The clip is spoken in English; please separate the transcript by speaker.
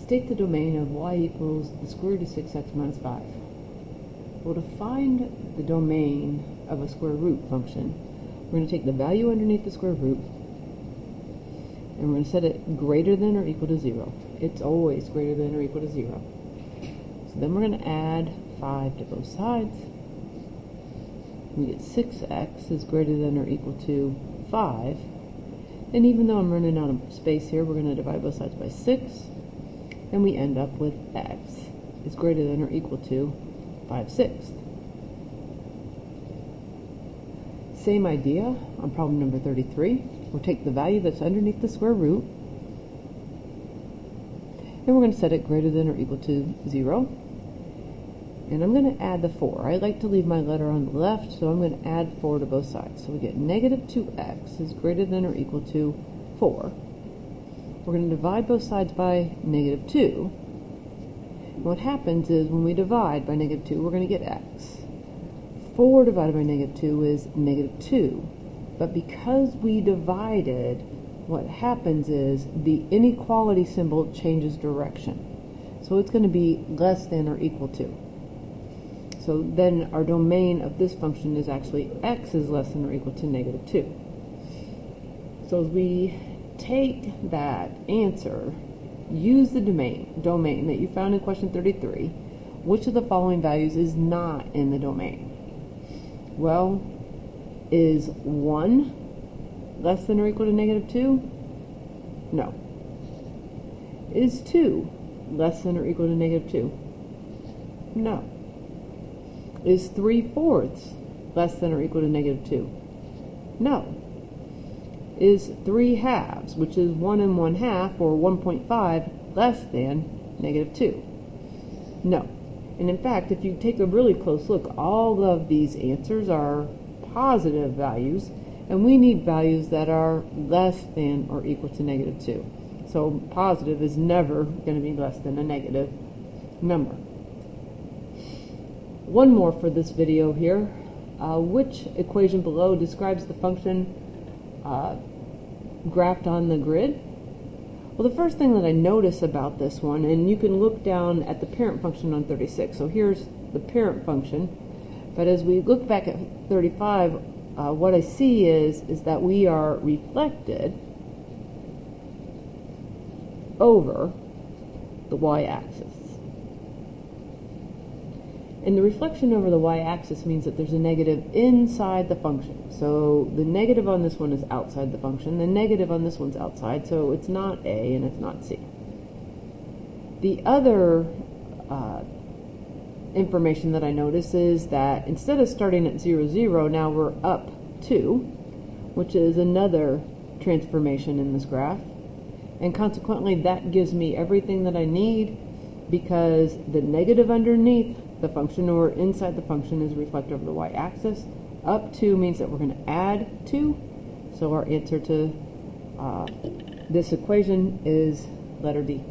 Speaker 1: State the domain of y equals the square root of 6x minus 5. Well, to find the domain of a square root function, we're going to take the value underneath the square root and we're going to set it greater than or equal to 0. It's always greater than or equal to 0. So then we're going to add 5 to both sides. We get 6x is greater than or equal to 5. And even though I'm running out of space here, we're going to divide both sides by 6. And we end up with x is greater than or equal to 5/6. Same idea on problem number 33. We'll take the value that's underneath the square root and we're going to set it greater than or equal to 0. And I'm going to add the 4. I like to leave my letter on the left, so I'm going to add 4 to both sides. So we get negative 2x is greater than or equal to 4. We're going to divide both sides by negative 2. And what happens is when we divide by negative 2, we're going to get x. 4 divided by negative 2 is negative 2. But because we divided, what happens is the inequality symbol changes direction. So it's going to be less than or equal to. So then our domain of this function is actually x is less than or equal to negative 2. So as we take that answer, use the domain that you found in question 33. Which of the following values is not in the domain? Well, is 1 less than or equal to negative 2? No. Is 2 less than or equal to negative 2? No. Is 3/4 less than or equal to negative 2? No. Is 3/2, which is 1 1/2, or 1.5, less than negative 2? No. And in fact, if you take a really close look, all of these answers are positive values, and we need values that are less than or equal to negative 2. So positive is never going to be less than a negative number. One more for this video here. Which equation below describes the function graphed on the grid? Well, the first thing that I notice about this one, and you can look down at the parent function on 36. So here's the parent function. But as we look back at 35, what I see is that we are reflected over the y-axis. And the reflection over the y-axis means that there's a negative inside the function. So the negative on this one is outside the function. The negative on this one's outside, so it's not A and it's not C. The other information that I notice is that instead of starting at 0, 0, now we're up 2, which is another transformation in this graph. And consequently, that gives me everything that I need, because the negative underneath the function or inside the function is reflected over the y-axis. Up 2 means that we're going to add 2. So our answer to this equation is letter D.